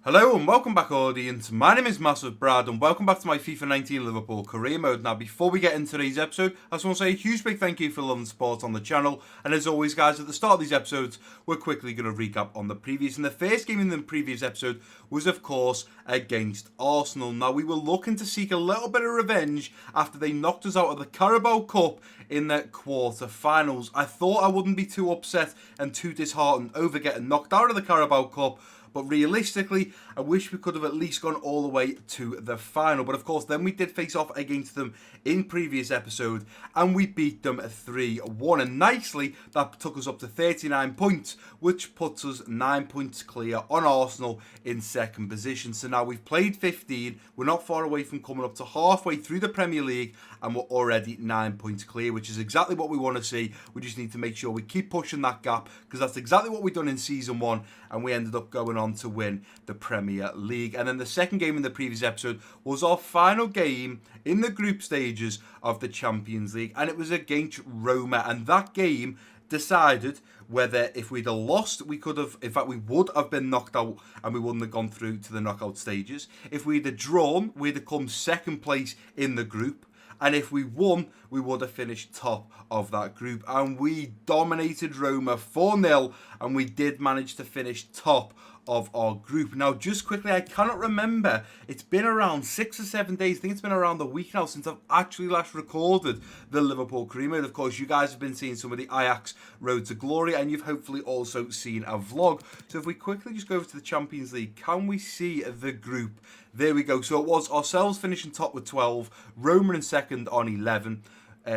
Hello and welcome back, audience. My name is MassiveBrad and welcome back to my FIFA 19 Liverpool career mode. Now, before we get into today's episode, I just want to say a huge big thank you for the love and support on the channel. And as always, guys, at the start of these episodes, we're quickly going to recap on the previous. And the first game in the previous episode was, of course, against Arsenal. Now, we were looking to seek a little bit of revenge after they knocked us out of the Carabao Cup in the quarter-finals. I thought I wouldn't be too upset and too disheartened over getting knocked out of the Carabao Cup, but realistically, I wish we could have at least gone all the way to the final. But of course, then we did face off against them in previous episode, and we beat them 3-1. And nicely, that took us up to 39 points, which puts us 9 points clear on Arsenal in second position. So now we've played 15. We're not far away from coming up to halfway through the Premier League, and we're already 9 points clear, which is exactly what we want to see. We just need to make sure we keep pushing that gap, because that's exactly what we've done in Season 1, and we ended up going on to win the Premier League. And then the second game in the previous episode was our final game in the group stages of the Champions League, and it was against Roma. And that game decided whether, if we'd have lost, we could have, in fact, we would have been knocked out and we wouldn't have gone through to the knockout stages. If we'd have drawn, we'd have come second place in the group. And if we won, we would have finished top of that group. And we dominated Roma 4-0, and we did manage to finish top of our group. Now, just quickly, I cannot remember. It's been around 6 or 7 days. I think it's been around a week now since I've actually last recorded the Liverpool career mode. Of course, you guys have been seeing some of the Ajax Road to Glory, and you've hopefully also seen a vlog. So if we quickly just go over to the Champions League, can we see the group? There we go. So it was ourselves finishing top with 12, Roma in second on 11,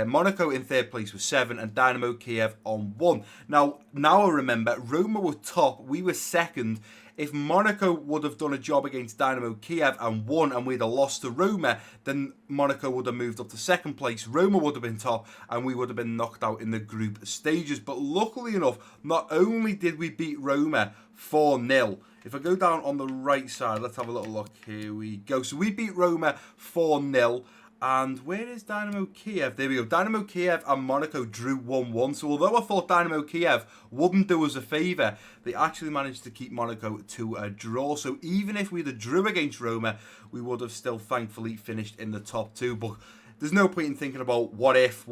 Monaco in third place with 7, and Dynamo Kiev on 1. Now I remember, Roma were top, we were second. If Monaco would have done a job against Dynamo Kiev and won, and we'd have lost to Roma, then Monaco would have moved up to second place, Roma would have been top, and we would have been knocked out in the group stages. But luckily enough, not only did we beat Roma 4-0, if I go down on the right side, let's have a little look. Here we go. So we beat Roma 4-0. And where is Dynamo Kiev? There we go. Dynamo Kiev and Monaco drew 1-1. So although I thought Dynamo Kiev wouldn't do us a favour, they actually managed to keep Monaco to a draw. So even if we'd have drew against Roma, we would have still thankfully finished in the top 2. But there's no point in thinking about what if,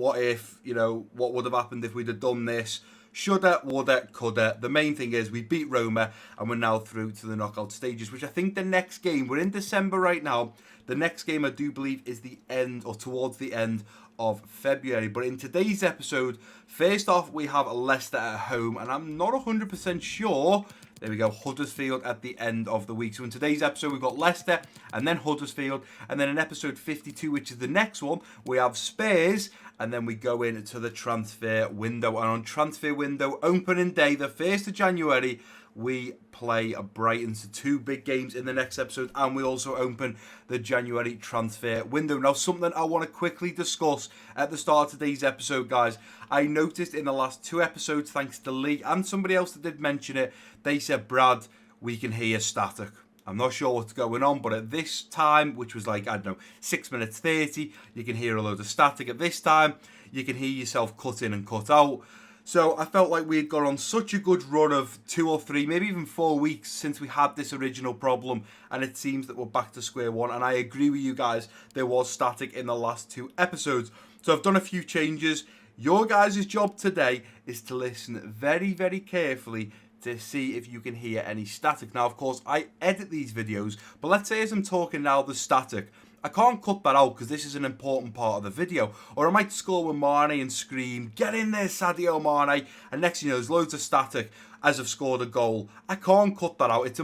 you know, what would have happened if we'd have done this. Shoulda, woulda, coulda. The main thing is we beat Roma and we're now through to the knockout stages, which I think the next game, we're in December right now. The next game I do believe is the end, or towards the end of February. But in today's episode, first off, we have Leicester at home, and I'm not 100% sure. There we go, Huddersfield at the end of the week. So in today's episode, we've got Leicester and then Huddersfield. And then in episode 52, which is the next one, we have Spurs. And then we go into the transfer window. And on transfer window opening day, the 1st of January, we play Brighton. So 2 big games in the next episode. And we also open the January transfer window. Now, something I want to quickly discuss at the start of today's episode, guys. I noticed in the last 2 episodes, thanks to Lee and somebody else that did mention it, they said, Brad, we can hear static. I'm not sure what's going on, but at this time, which was like, I don't know, 6 minutes 30, you can hear a load of static. At this time, you can hear yourself cut in and cut out. So I felt like we had gone on such a good run of 2 or 3, maybe even 4 weeks since we had this original problem, and it seems that we're back to square one. And I agree with you guys, there was static in the last 2 episodes. So I've done a few changes. Your guys' job today is to listen very, very carefully to see if you can hear any static. Now, of course, I edit these videos, but let's say as I'm talking now, the static, I can't cut that out because this is an important part of the video. Or I might score with Mane and scream, get in there, Sadio Mane, and next thing you know, there's loads of static as I've scored a goal. I can't cut that out. It's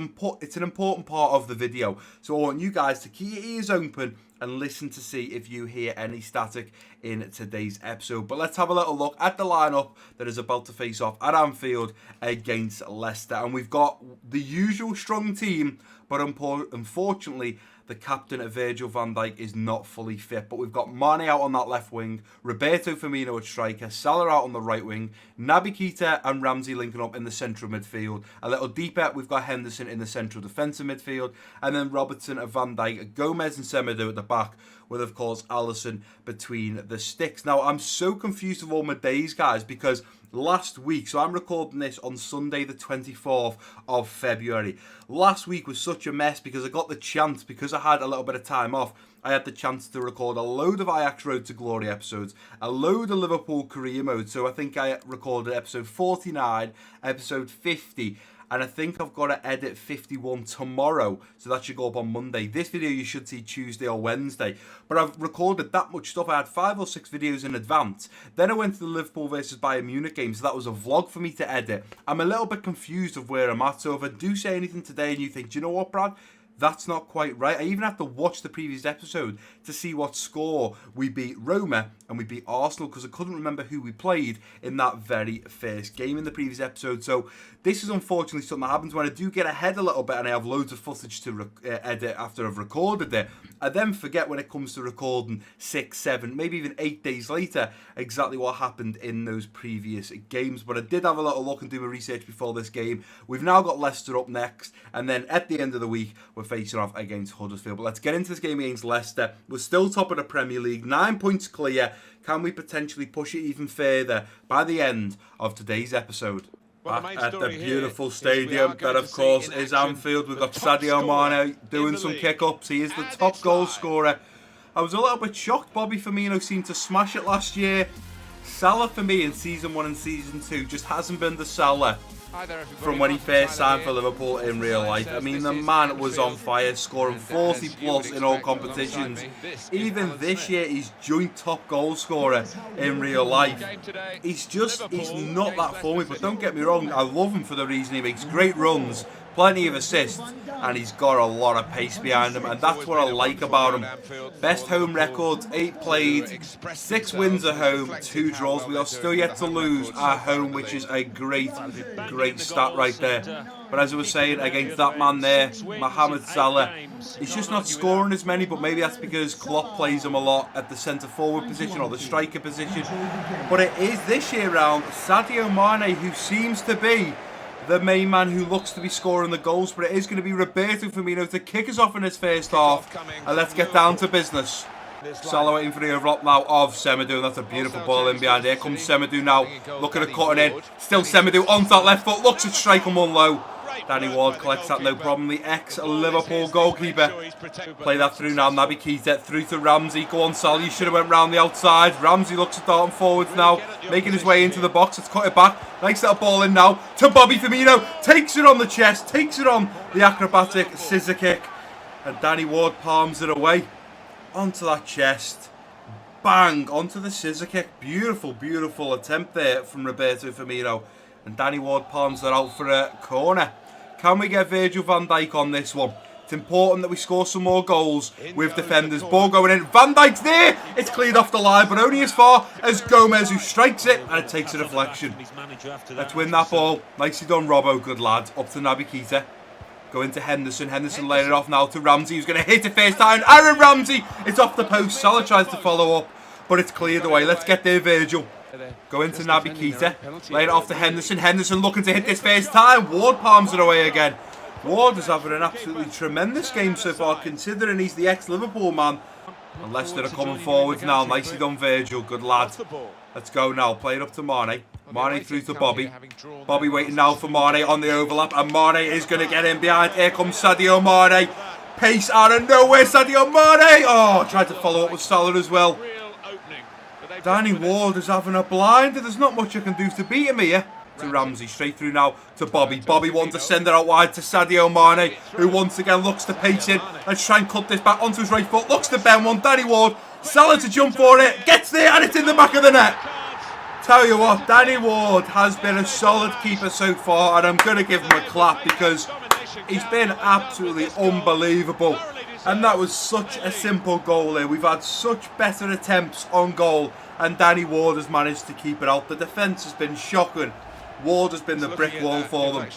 an important part of the video. So I want you guys to keep your ears open and listen to see if you hear any static in today's episode. But let's have a little look at the lineup that is about to face off at Anfield against Leicester. And we've got the usual strong team, but unfortunately, the captain of Virgil van Dijk is not fully fit. But we've got Mane out on that left wing, Roberto Firmino at striker, Salah out on the right wing, Naby Keita and Ramsey linking up in the central midfield. A little deeper, we've got Henderson in the central defensive midfield, and then Robertson and Van Dijk, Gomez and Semedo at the back, with, of course, Alisson between the sticks. Now, I'm so confused with all my days, guys, because last week. So I'm recording this on Sunday the 24th of February. Last week was such a mess because I got the chance, because I had a little bit of time off, I had the chance to record a load of Ajax Road to Glory episodes, a load of Liverpool career mode. So I think I recorded episode 49, episode 50, and I think I've got to edit 51 tomorrow, so that should go up on Monday. This video you should see Tuesday or Wednesday, but I've recorded that much stuff. I had 5 or 6 videos in advance. Then I went to the Liverpool versus Bayern Munich game, so that was a vlog for me to edit. I'm a little bit confused of where I'm at, so if I do say anything today and you think, do you know what, Brad? That's not quite right. I even have to watch the previous episode to see what score we beat Roma and we beat Arsenal, because I couldn't remember who we played in that very first game in the previous episode. So this is unfortunately something that happens when I do get ahead a little bit and I have loads of footage to edit after I've recorded it. I then forget when it comes to recording 6, 7, maybe even 8 days later exactly what happened in those previous games. But I did have a little look and do my research before this game. We've now got Leicester up next, and then at the end of the week we're facing off against Huddersfield. But let's get into this game against Leicester. We're still top of the Premier League, 9 points clear. Can we potentially push it even further by the end of today's episode? Back at the beautiful stadium that of course is Anfield. We've got Sadio Mane doing some kick-ups. He is the top goal scorer. I was a little bit shocked Bobby Firmino seemed to smash it last year. Salah for me in season 1 and season 2 just hasn't been the Salah from when he first signed for Liverpool in real life. I mean, the man was on fire, scoring 40 plus in all competitions. Even this year, he's joint top goal scorer in real life. He's not that for me, but don't get me wrong, I love him for the reason he makes great runs, plenty of assists, and he's got a lot of pace behind him, and that's what I like about him. Best home records, 8 played, 6 wins at home, 2 draws. We are still yet to lose at home, which is a great stat right there. But as I was saying, against that man there, Mohamed Salah, he's just not scoring as many, but maybe that's because Klopp plays him a lot at the centre forward position or the striker position. But it is this year round Sadio Mane who seems to be the main man who looks to be scoring the goals, but it is going to be Robertson Firmino to kick us off in his first half. And let's get down to business. Salah waiting for the overlap now of Semedo, and that's a beautiful ball in behind. Here comes Semedo now, looking at cutting in. Still Semedo onto that left foot, looks at strike him one low. Danny Ward collects that no problem. The ex-Liverpool goalkeeper. Play that through now. Naby Keita through to Ramsey. Go on, Salah. You should have went round the outside. Ramsey looks at darting forwards now, making his way into the box. Let's cut it back. Nice little ball in now to Bobby Firmino. Takes it on the chest. Takes it on the acrobatic scissor kick. And Danny Ward palms it away. Onto that chest. Bang. Onto the scissor kick. Beautiful, beautiful attempt there from Roberto Firmino. And Danny Ward palms that out for a corner. Can we get Virgil van Dijk on this one? It's important that we score some more goals with defenders. Ball going in. Van Dijk's there. It's cleared off the line, but only as far as Gomez, who strikes it, and it takes a deflection. Let's win that ball. Nicely done, Robbo. Good lad. Up to Naby Keita. Go into Henderson. Henderson laying it off now to Ramsey, who's going to hit it first time. Aaron Ramsey. It's off the post. Salah tries to follow up, but it's cleared away. Let's get there, Virgil. Go into Naby Keita. Lay it off to Henderson. Henderson looking to hit this first time. Ward palms it away again. Ward is having an absolutely tremendous game so far, considering he's the ex-Liverpool man. And Leicester are coming forwards now. Nicely done, Virgil. Good lad. Let's go now. Play it up to Mane. Mane through to Bobby. Bobby waiting now for Mane on the overlap. And Mane is going to get in behind. Here comes Sadio Mane. Pace out of nowhere. Sadio Mane. Oh, tried to follow up with Salah as well. Danny Ward is having a blinder. There's not much I can do to beat him here. To Ramsey, straight through now to Bobby. Bobby wants to send it out wide to Sadio Mane, who once again looks to pace in. Let's try and cut this back onto his right foot. Looks to bend one. Danny Ward, Salah to jump for it. Gets there and it's in the back of the net. Tell you what, Danny Ward has been a solid keeper so far, and I'm going to give him a clap because he's been absolutely unbelievable. And that was such a simple goal there. We've had such better attempts on goal, and Danny Ward has managed to keep it out. The defence has been shocking. Ward has been the brick wall for them.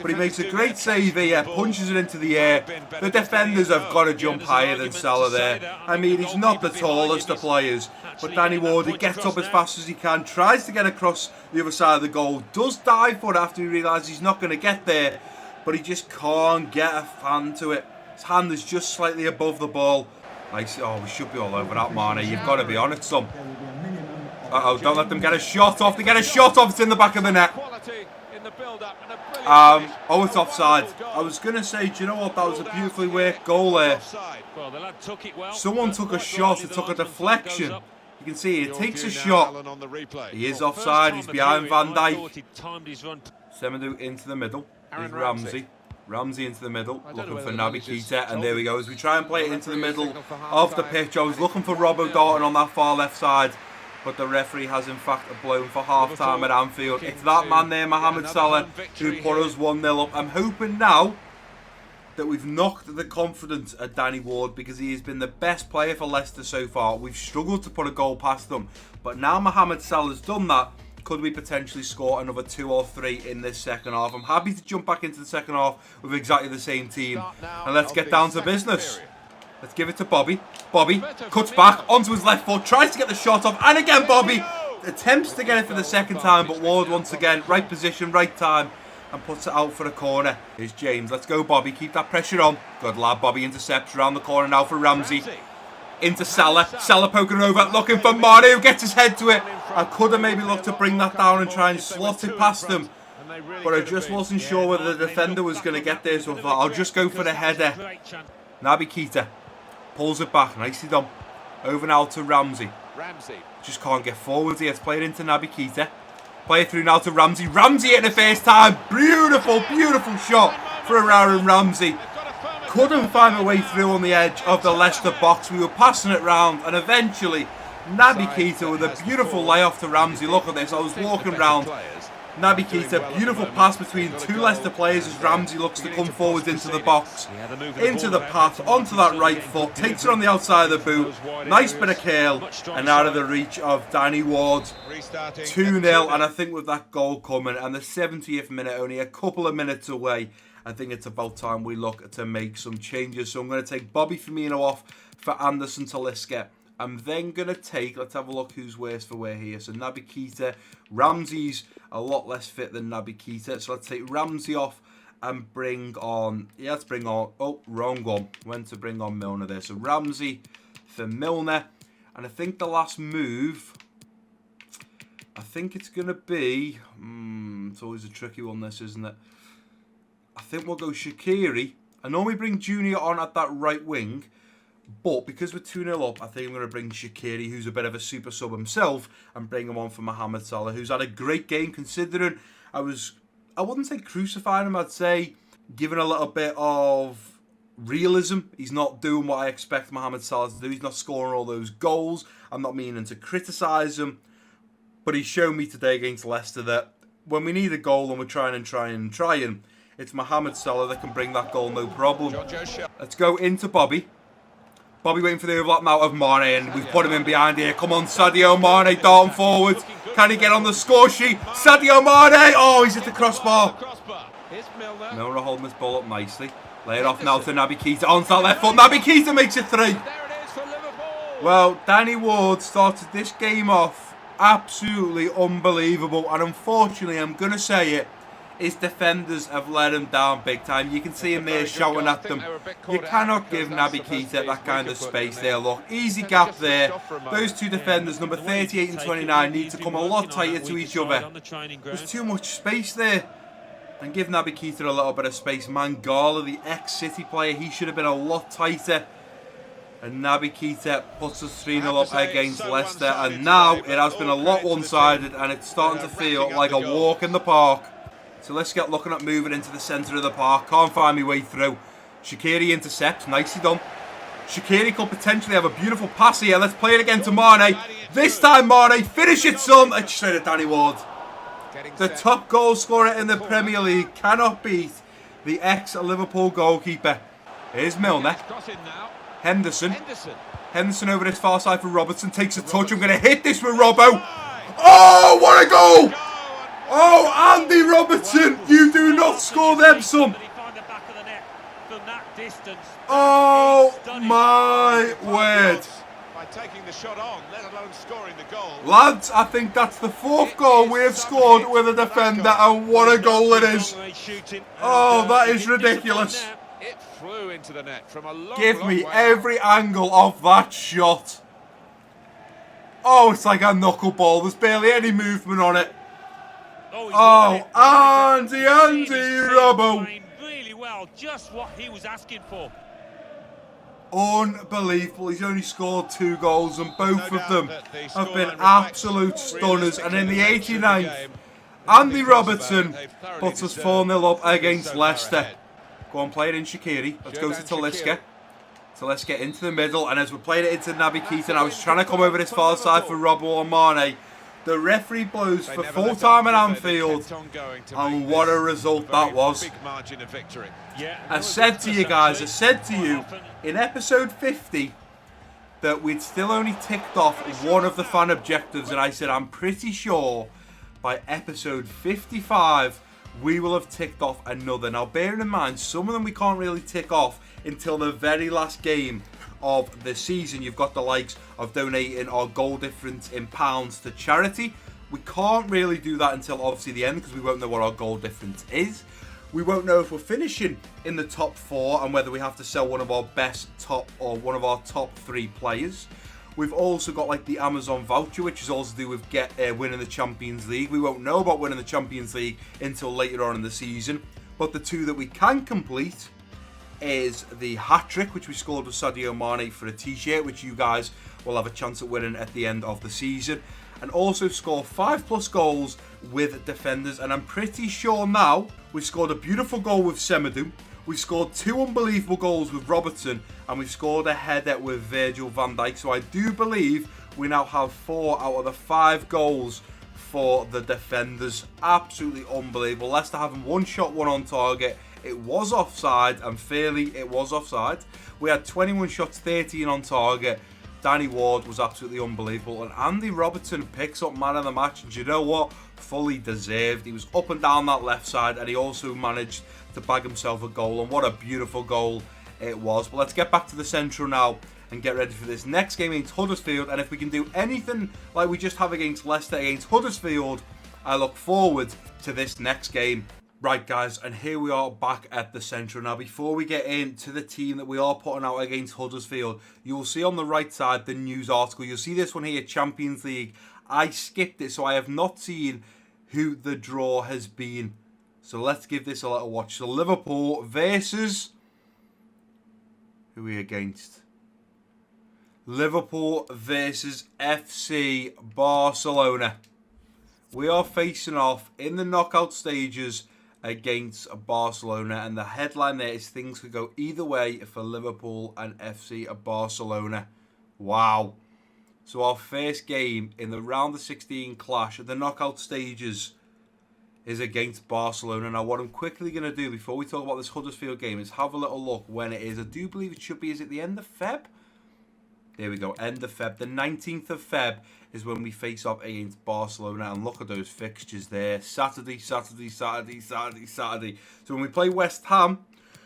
But he makes a great save here, punches it into the air. The defenders have got to jump higher than Salah there. I mean, he's not the tallest of players, but Danny Ward, he gets up as fast as he can, tries to get across the other side of the goal, does dive for it after he realises he's not going to get there, but he just can't get a fan to it. His hand is just slightly above the ball. Nice. Oh, we should be all over that, Mane. You've got to be on it, son. Uh-oh, don't let them get a shot off. They get a shot off, it's in the back of the net. Oh, it's offside. I was going to say, do you know what? That was a beautifully worked goal there. Someone took a shot, it took a deflection. You can see he takes a shot. He is offside, he's behind Van Dijk. Semedo into the middle. Here's Ramsey. Ramsey into the middle, looking for Naby Keita, and there we go. As we try and play it into the middle of the pitch, I was looking for Robbo Darton on that far left side, but the referee has in fact blown for half-time at Anfield. It's that man there, Mohamed Salah, who put us 1-0 up. I'm hoping now that we've knocked the confidence at Danny Ward, because he has been the best player for Leicester so far. We've struggled to put a goal past them, but now Mohamed Salah's done that. Could we potentially score another 2 or 3 in this second half? I'm happy to jump back into the second half with exactly the same team. And let's get down to business. Let's give it to Bobby. Bobby cuts back onto his left foot, tries to get the shot off, and again Bobby attempts to get it for the second time, but Ward once again, right position, right time, and puts it out for a corner. Here's James. Let's go, Bobby. Keep that pressure on. Good lad. Bobby intercepts around the corner now for Ramsey. Into Salah. Salah poking over, looking for Mane, who gets his head to it. I could have maybe looked to bring that down and try and slot it past them, but I just wasn't sure whether the defender was going to get there, so I thought I'll just go for the header. Naby Keita pulls it back. Nicely done. Over now to Ramsey. Just can't get forwards here. Let's play it into Naby Keita. Play it through now to Ramsey. Ramsey hitting the first time. Beautiful, beautiful shot for Aaron Ramsey. Couldn't find a way through on the edge of the Leicester box. We were passing it round, and eventually Naby Keita with a beautiful layoff to Ramsey. Look at this. I was walking round. Naby Keita, beautiful pass between 2 Leicester players as Ramsey looks to come forwards into the box. Into the path, onto that right foot. Takes it on the outside of the boot. Nice bit of curl, and out of the reach of Danny Ward. 2-0, and I think with that goal coming and the 70th minute only a couple of minutes away, I think it's about time we look to make some changes. So I'm going to take Bobby Firmino off for Anderson Talisca. I'm then going to take, let's have a look who's worse for wear here. So Naby Keita, Ramsey's a lot less fit than Naby Keita. So let's take Ramsey off and bring on, let's bring on, oh, wrong one. When to bring on Milner there. So Ramsey for Milner. And I think the last move, I think it's going to be, it's always a tricky one this, isn't it? I think we'll go Shaqiri. I normally bring Junior on at that right wing, but because we're 2-0 up, I think I'm going to bring Shaqiri, who's a bit of a super sub himself, and bring him on for Mohamed Salah, who's had a great game considering I wouldn't say crucifying him, I'd say giving a little bit of realism. He's not doing what I expect Mohamed Salah to do. He's not scoring all those goals. I'm not meaning to criticise him, but he's shown me today against Leicester that when we need a goal and we're trying, it's Mohamed Salah that can bring that goal, no problem. Let's go into Bobby. Bobby waiting for the overlap now of Mane, and we've put him in behind here. Come on, Sadio Mane, darting forward. Can he get on the score sheet? Sadio Mane! Oh, he's at the crossbar. Milner holding this ball up nicely. Lay it off now to Naby Keita. Onto that left foot. Naby Keita makes it 3. Well, Danny Ward started this game off absolutely unbelievable, and unfortunately, I'm going to say it, his defenders have let him down big time. You can see him there shouting at them. You cannot give Naby Keita that kind of space there. Look, easy gap there. Those 2 defenders, number 38 and 29, need to come a lot tighter to each other. There's too much space there. And give Naby Keita a little bit of space. Mangala, the ex-City player, he should have been a lot tighter. And Naby Keita puts us 3-0 up against Leicester. And now it has been a lot one-sided, and it's starting to feel like a walk in the park. So let's get looking at moving into the centre of the park. Can't find my way through. Shaqiri intercepts. Nicely done. Shaqiri could potentially have a beautiful pass here. Let's play it again to Mane. This time Mane. Finish it, son. It's straight at Danny Ward. The top goal scorer in the Premier League cannot beat the ex-Liverpool goalkeeper. Here's Milner. Henderson. Henderson over this far side for Robertson. Takes a touch. I'm going to hit this with Robbo. Oh, what a goal! Oh, Andy Robertson, you do not score them, son. Oh, my word. Lads, I think that's the 4th goal we have scored with a defender, and what a goal it is. Oh, that is ridiculous. Give me every angle of that shot. Oh, it's like a knuckleball. There's barely any movement on it. Oh, Andy Robbo. Really well, just what he was asking for. Unbelievable. He's only scored 2 goals and both of them have been absolute stunners. And in the 89th, Andy Robertson puts us 4-0 up against Leicester. Go on, play it in Shaqiri. Let's go to Talisca. Talisca into the middle, and as we're playing it into Naby Keita, I was trying to come over this far side for Robbo and Mane. The referee blows for full time at Anfield, and what a result that was. I said to you guys, I said to you in episode 50 that we'd still only ticked off one of the fan objectives, and I said I'm pretty sure by episode 55 we will have ticked off another. Now bearing in mind, some of them we can't really tick off until the very last game of the season. You've got the likes of donating our goal difference in pounds to charity. We can't really do that until obviously the end because we won't know what our goal difference is. We won't know if we're finishing in the top 4 and whether we have to sell one of our best top or one of our top 3 players. We've also got like the Amazon voucher, which is also to do with winning the Champions League. We won't know about winning the Champions League until later on in the season. But the 2 that we can complete is the hat-trick, which we scored with Sadio Mane for a t-shirt, which you guys will have a chance at winning at the end of the season. And also score 5+ goals with defenders. And I'm pretty sure now we've scored a beautiful goal with Semedo. We've scored 2 unbelievable goals with Robertson, and we've scored a header with Virgil van Dijk. So I do believe we now have 4 out of the 5 goals for the defenders. Absolutely unbelievable. Leicester having 1 shot, 1 on target. It was offside, and fairly it was offside. We had 21 shots, 13 on target. Danny Ward was absolutely unbelievable, and Andy Robertson picks up man of the match, and you know what? Fully deserved. He was up and down that left side, and he also managed to bag himself a goal, and what a beautiful goal it was. But let's get back to the Central now and get ready for this next game against Huddersfield, and if we can do anything like we just have against Leicester against Huddersfield, I look forward to this next game. Right guys, and here we are back at the Central. Now before we get into the team that we are putting out against Huddersfield, you'll see on the right side the news article. You'll see this one here, Champions League. I skipped it, so I have not seen who the draw has been. So let's give this a little watch. So Liverpool versus... who are we against? Liverpool versus FC Barcelona. We are facing off in the knockout stages against Barcelona, and the headline there is things could go either way for Liverpool and FC Barcelona. Wow. So our first game in the round of 16 clash at the knockout stages is against Barcelona. Now what I'm quickly going to do before we talk about this Huddersfield game is have a little look when it is. I do believe it should be, is it the end of Feb? There we go, end of Feb. The 19th of Feb is when we face off against Barcelona. And look at those fixtures there. Saturday. So when we play West Ham,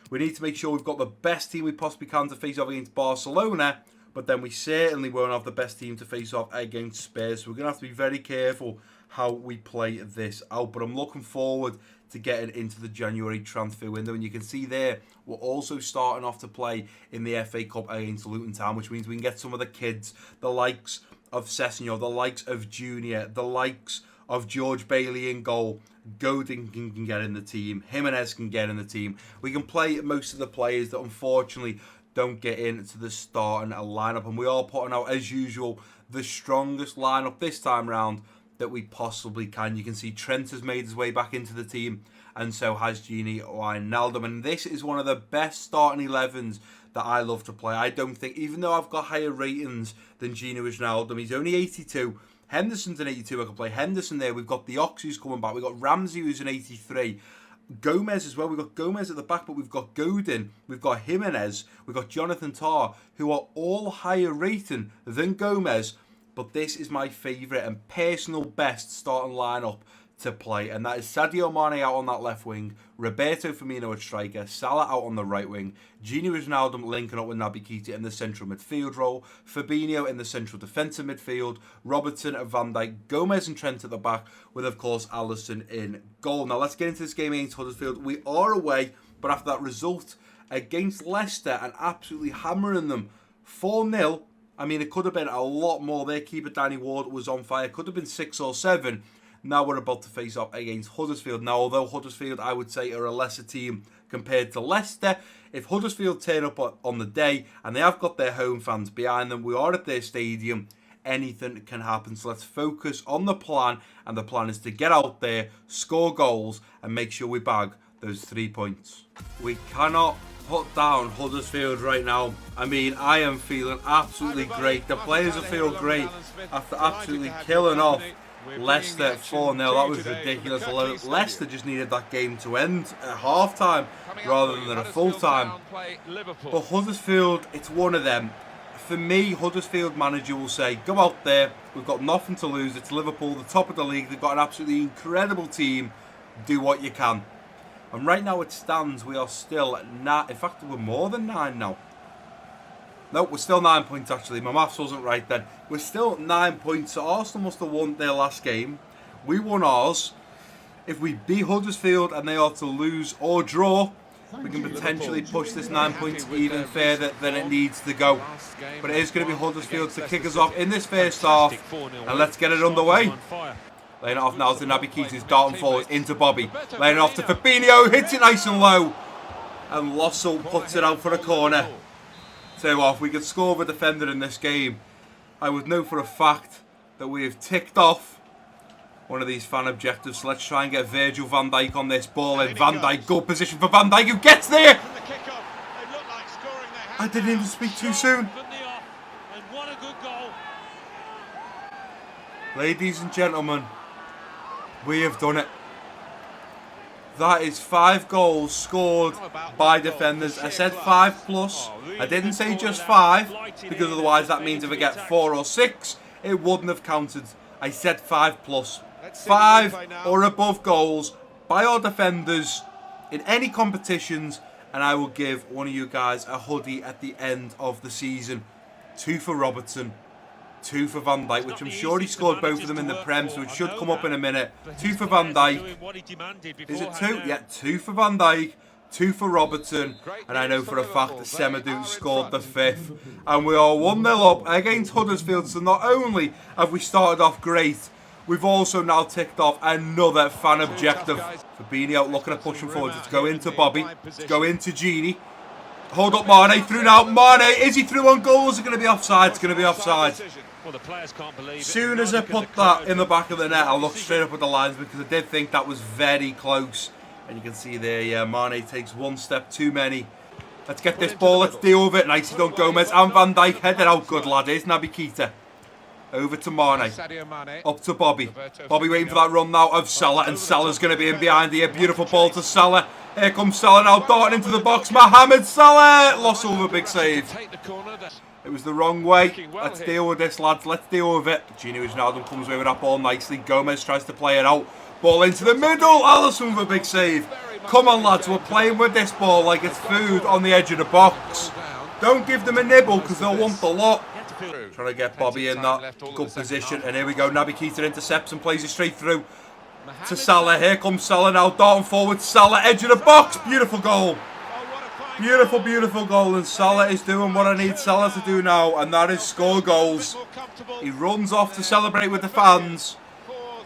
we need to make sure we've got the best team we possibly can to face off against Barcelona. But then we certainly won't have the best team to face off against Spurs. So we're going to have to be very careful how we play this out. But I'm looking forward to getting into the January transfer window. And you can see there, we're also starting off to play in the FA Cup against Luton Town, which means we can get some of the kids, the likes of Sessegnon, the likes of Junior, the likes of George Bailey in goal. Godin can get in the team. Jimenez can get in the team. We can play most of the players that unfortunately don't get into the starting lineup. And we are putting out, as usual, the strongest lineup this time round that we possibly can. You can see Trent has made his way back into the team, and so has Gini Wijnaldum. And this is one of the best starting 11s that I love to play. I don't think, even though I've got higher ratings than Gini Wijnaldum, he's only 82. Henderson's an 82. I can play Henderson there. We've got the Ox who's coming back. We've got Ramsey who's an 83. Gomez as well. We've got Gomez at the back, but we've got Godin, we've got Jimenez, we've got Jonathan Tah, who are all higher rating than Gomez. But this is my favourite and personal best starting lineup to play, and that is Sadio Mane out on that left wing, Roberto Firmino at striker, Salah out on the right wing, Gini Wijnaldum linking up with Naby Keita in the central midfield role, Fabinho in the central defensive midfield, Robertson and Van Dijk, Gomez and Trent at the back, with of course Alisson in goal. Now let's get into this game against Huddersfield. We are away, but after that result against Leicester and absolutely hammering them 4-0, I mean, it could have been a lot more. Their keeper, Danny Ward, was on fire. It could have been 6 or 7. Now we're about to face off against Huddersfield. Now, although Huddersfield, I would say, are a lesser team compared to Leicester, if Huddersfield turn up on the day and they have got their home fans behind them, we are at their stadium, anything can happen. So let's focus on the plan, and the plan is to get out there, score goals, and make sure we bag those 3 points. We cannot put down Huddersfield right now. I mean, I am feeling absolutely great. The players will feel great after absolutely killing off Leicester 4-0. That was ridiculous. Leicester just needed that game to end at half-time rather than at full time. But Huddersfield, it's one of them. For me, Huddersfield manager will say, go out there, we've got nothing to lose. It's Liverpool, the top of the league. They've got an absolutely incredible team. Do what you can. And right now it stands, we are still at 9. In fact, we're more than 9 now. No, we're still 9 points actually. My maths wasn't right then. We're still at 9 points. So Arsenal must have won their last game. We won ours. If we beat Huddersfield and they are to lose or draw, we can potentially push this 9 points even further than it needs to go. But it is going to be Huddersfield to kick us off in this first half. And let's get it underway. Laying it off now to Naby Keita's darting forward into Bobby. Laying it off to Fabinho, hits it nice and low. And Lossell puts it out for a corner. So if we could score with a defender in this game, I would know for a fact that we have ticked off one of these fan objectives. So let's try and get Virgil van Dijk on this ball. And Van Dijk, good position for Van Dijk, who gets there. I didn't even speak too soon. Ladies and gentlemen, we have done it. That is 5 goals scored by defenders. I said 5 plus. I didn't say just 5, because otherwise that means if I get 4 or 6, it wouldn't have counted. I said 5 plus. 5 or above goals by our defenders in any competitions, and I will give one of you guys a hoodie at the end of the season. 2 for Robertson. 2 for Van Dijk, which I'm sure he scored both of them in the Prem, so it should come up in a minute. 2 for Van Dijk. Is it 2? Yeah, 2 for Van Dijk, 2 for Robertson, and I know for a fact that Semedo scored the 5th. And we are 1-0 up against Huddersfield, so not only have we started off great, we've also now ticked off another fan objective. Fabinho looking at pushing forward. Let's go into Bobby. Let's go into Gini. Hold up Mane, through now. Mane, is he through on goal? Is it going to be offside? It's going to be offside. As soon as I put that in the back of the net, I looked straight up at the lines because I did think that was very close. And you can see there, yeah, Mane takes 1 step too many. Let's get this ball, let's deal with it. Nicely done, Gomez and Van Dijk headed out. Good lad, here's Naby Keita. Over to Mane. Up to Bobby. Bobby waiting for that run now of Salah, and Salah's going to be in behind here. Beautiful ball to Salah. Here comes Salah now, darting into the box. Mohamed Salah! Lost over, big save. It was the wrong way. Let's deal with this, lads. Let's deal with it. Gino Wijnaldum comes away with that ball nicely. Gomez tries to play it out. Ball into the middle. Alisson with a big save. Come on, lads. We're playing with this ball like it's food on the edge of the box. Don't give them a nibble because they'll want the lot. Trying to get Bobby in that good position. And here we go. Naby Keita intercepts and plays it straight through to Salah. Here comes Salah now. Darting forward. Salah, edge of the box. Beautiful goal. Beautiful, beautiful goal. And Salah is doing what I need Salah to do now. And that is score goals. He runs off to celebrate with the fans.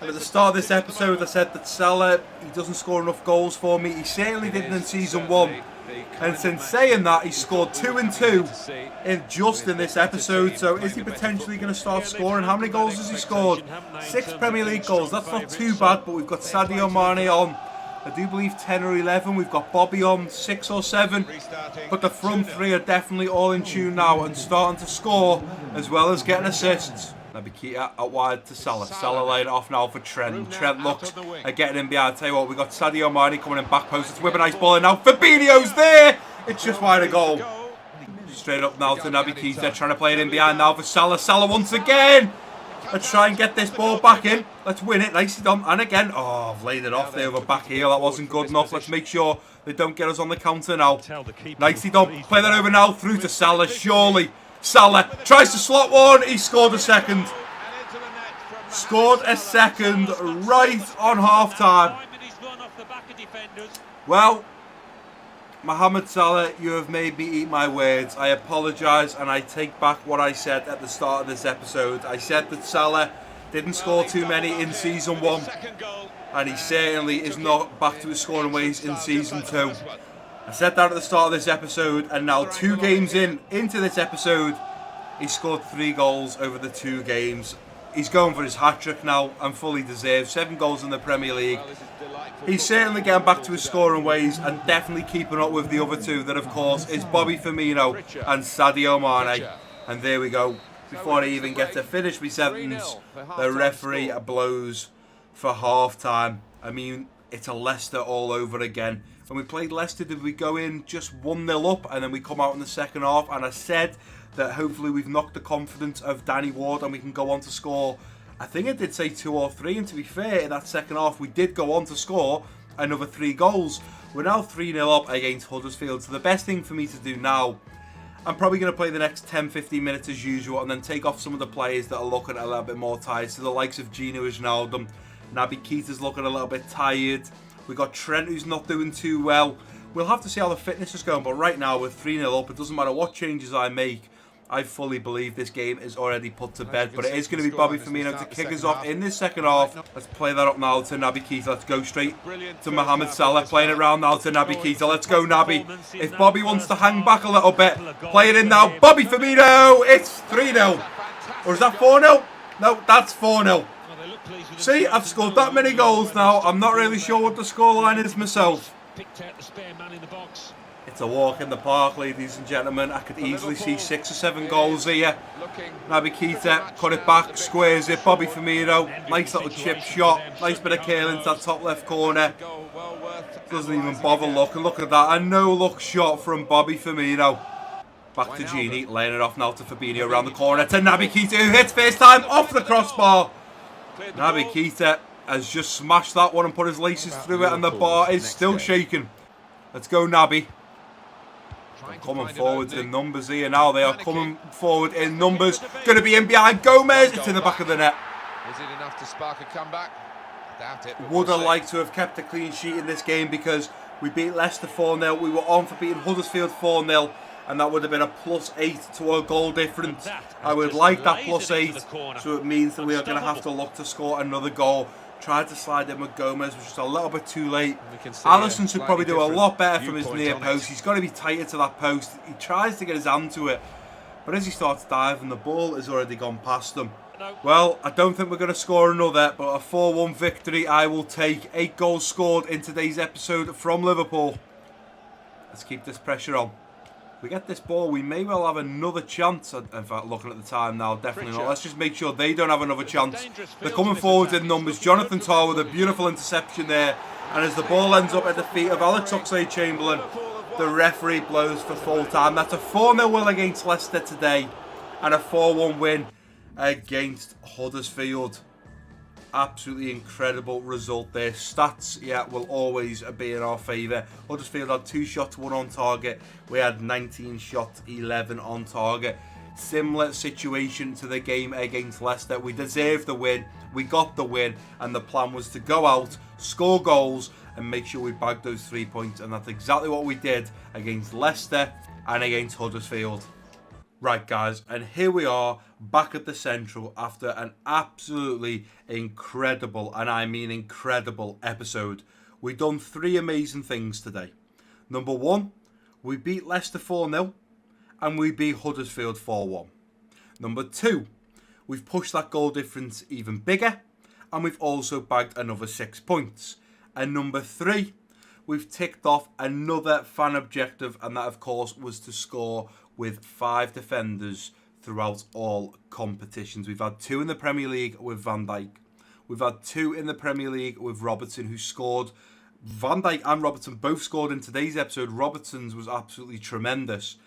And at the start of this episode, I said that Salah, he doesn't score enough goals for me. He certainly didn't in Season 1. And since saying that, he scored 2 and 2 in this episode. So is he potentially going to start scoring? How many goals has he scored? 6 Premier League goals. That's not too bad, but we've got Sadio Mane on, I do believe 10 or 11. We've got Bobby on 6 or 7. But the front 3 are definitely all in tune now and starting to score as well as getting assists. Naby Keita out wide to Salah. Salah laying it off now for Trent. Trent looks at getting in behind. Tell you what, we've got Sadio Mane coming in back post. It's whipping a nice ball in now. Fabinho's there! It's just wide a goal. Straight up now to Naby Keita. Trying to play it in behind now for Salah. Salah once again! Let's try and get this ball back in. Let's win it. Nicely done. And again. Oh, I've laid it off there with a back heel. That wasn't good enough. Let's make sure they don't get us on the counter now. Nicely done. Play that over now through to Salah. Surely. Salah tries to slot one. He scored a second. Scored a second right on half time. Well, Mohamed Salah, you have made me eat my words. I apologise and I take back what I said at the start of this episode. I said that Salah didn't score too many in Season 1 and he certainly is not back to his scoring ways in Season 2. I said that at the start of this episode, and now 2 games into this episode, he scored 3 goals over the 2 games. He's going for his hat-trick now and fully deserved. 7 goals in the Premier League. He's certainly getting back to his scoring ways and definitely keeping up with the other 2 that, of course, is Bobby Firmino and Sadio Mane. And there we go. Before I even get to finish my sentence, the referee blows for half-time. I mean, it's a Leicester all over again. When we played Leicester, did we go in just 1-0 up and then we come out in the second half? And I said that hopefully we've knocked the confidence of Danny Ward and we can go on to score. I think I did say 2 or 3, and to be fair, in that second half we did go on to score another 3 goals. We're now 3-0 up against Huddersfield, so the best thing for me to do now, I'm probably going to play the next 10-15 minutes as usual and then take off some of the players that are looking a little bit more tired. So the likes of Gino Wijnaldum, Naby Keita's looking a little bit tired. We've got Trent who's not doing too well. We'll have to see how the fitness is going, but right now we're 3-0 up. It doesn't matter what changes I make. I fully believe this game is already put to bed, but it is going to be Bobby Firmino to kick us off in this second half. Let's play that up now to Naby Keita. Let's go straight to Mohamed Salah, playing it round now to Naby Keita. Let's go, Naby. If Bobby wants to hang back a little bit, play it in now. Bobby Firmino, it's 3-0. Or is that 4-0? No, that's 4-0. See, I've scored that many goals now. I'm not really sure what the scoreline is myself. It's a walk in the park, ladies and gentlemen. I could easily see 6 or 7 goals here. Naby Keita, cut it back, squares it. Bobby Firmino, nice little chip shot. Nice bit of curling to that top left corner. Doesn't even bother looking. Look at that. A no-look shot from Bobby Firmino. Back to Gini, laying it off now to Fabinho around the corner to Naby Keita, who hits first time off the crossbar. Naby Keita has just smashed that one and put his laces through it, and the bar is still shaking. Let's go, Naby. They're coming forward in numbers here now. They are coming forward in numbers. Going to be in behind Gomez. It's in the back of the net. Is it enough to spark a comeback? I doubt it. Would have liked to have kept a clean sheet in this game because we beat Leicester 4-0. We were on for beating Huddersfield 4-0. And that would have been a +8 to our goal difference. I would like that +8. So it means that we are going to have to look to score another goal. Tried to slide in with Gomez, which was a little bit too late. Alisson should probably do a lot better from his near post. He's got to be tighter to that post. He tries to get his hand to it, but as he starts diving, the ball has already gone past him. Well, I don't think we're going to score another, but a 4-1 victory I will take. 8 goals scored in today's episode from Liverpool. Let's keep this pressure on. If we get this ball, we may well have another chance. In fact, looking at the time now, definitely not. Let's just make sure they don't have another chance. They're coming forward in numbers. Jonathan Tah with a beautiful interception there. And as the ball ends up at the feet of Alex Oxlade-Chamberlain, the referee blows for full time. That's a 4-0 win against Leicester today and a 4-1 win against Huddersfield. Absolutely incredible result there. Stats, yeah, will always be in our favour. Huddersfield had 2 shots, 1 on target. We had 19 shots, 11 on target. Similar situation to the game against Leicester. We deserved the win. We got the win. And the plan was to go out, score goals, and make sure we bagged those 3 points. And that's exactly what we did against Leicester and against Huddersfield. Right, guys, and here we are back at the Central after an absolutely incredible, and I mean incredible, episode. We've done 3 amazing things today. Number 1, we beat Leicester 4-0 and we beat Huddersfield 4-1. Number 2, we've pushed that goal difference even bigger and we've also bagged another 6 points. And number 3, we've ticked off another fan objective, and that of course was to score with 5 defenders throughout all competitions. We've had 2 in the Premier League with Van Dijk. We've had 2 in the Premier League with Robertson, who scored. Van Dijk and Robertson both scored in today's episode. Robertson's was absolutely tremendous.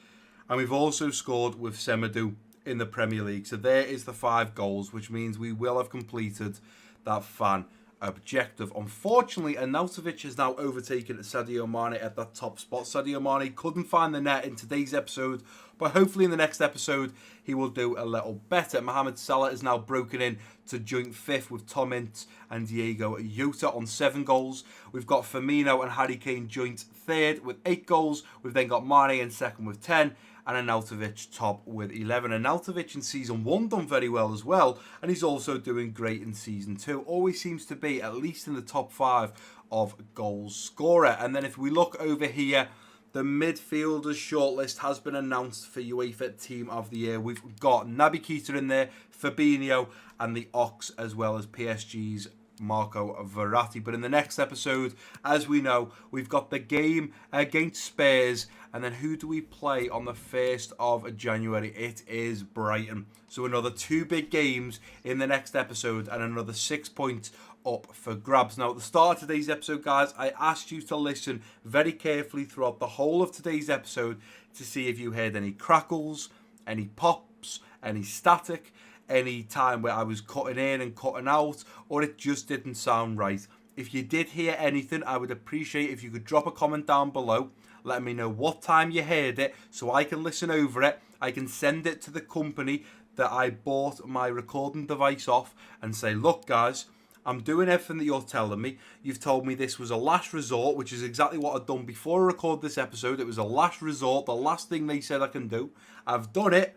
And we've also scored with Semedo in the Premier League. So there is the 5 goals, which means we will have completed that fan objective. Unfortunately, Arnautovic has now overtaken Sadio Mane at that top spot. Sadio Mane couldn't find the net in today's episode, but hopefully in the next episode he will do a little better. Mohamed Salah is now broken in to joint 5th with Tom Ince and Diego Jota on 7 goals. We've got Firmino and Harry Kane joint 3rd with 8 goals. We've then got Mane in 2nd with 10. And Arnautovic top with 11. Arnautovic in Season 1 done very well as well. And he's also doing great in Season 2. Always seems to be at least in the top 5 of goals scorer. And then if we look over here, the midfielders shortlist has been announced for UEFA Team of the Year. We've got Naby Keita in there, Fabinho and the Ox, as well as PSG's Marco Verratti. But in the next episode, as we know, we've got the game against Spurs, and then who do we play on the 1st of January? It is Brighton. So another 2 big games in the next episode, and another 6 points up for grabs. Now, at the start of today's episode, guys, I asked you to listen very carefully throughout the whole of today's episode to see if you heard any crackles, any pops, any static, any time where I was cutting in and cutting out, or it just didn't sound right. If you did hear anything, I would appreciate if you could drop a comment down below, letting me know what time you heard it so I can listen over it. I can send it to the company that I bought my recording device off and say, look guys, I'm doing everything that you're telling me. You've told me this was a last resort, which is exactly what I've done before I record this episode. It was a last resort, the last thing they said I can do. I've done it,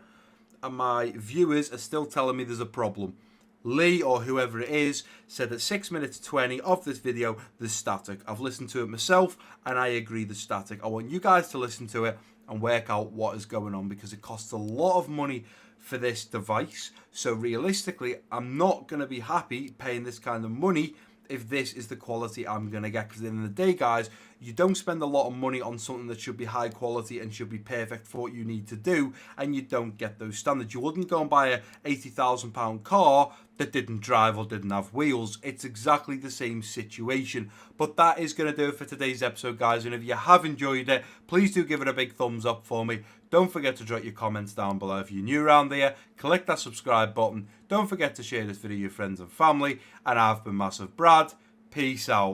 and my viewers are still telling me there's a problem. Lee, or whoever it is, said at 6 minutes 20 of this video, there's static. I've listened to it myself, and I agree there's static. I want you guys to listen to it and work out what is going on, because it costs a lot of money for this device. So realistically, I'm not going to be happy paying this kind of money if this is the quality I'm going to get. Because at the end of the day, guys, you don't spend a lot of money on something that should be high quality and should be perfect for what you need to do, and you don't get those standards. You wouldn't go and buy a £80,000 car that didn't drive or didn't have wheels. It's exactly the same situation. But that is going to do it for today's episode, guys. And if you have enjoyed it, please do give it a big thumbs up for me. Don't forget to drop your comments down below. If you're new around here, click that subscribe button. Don't forget to share this video with your friends and family. And I've been Massive Brad. Peace out.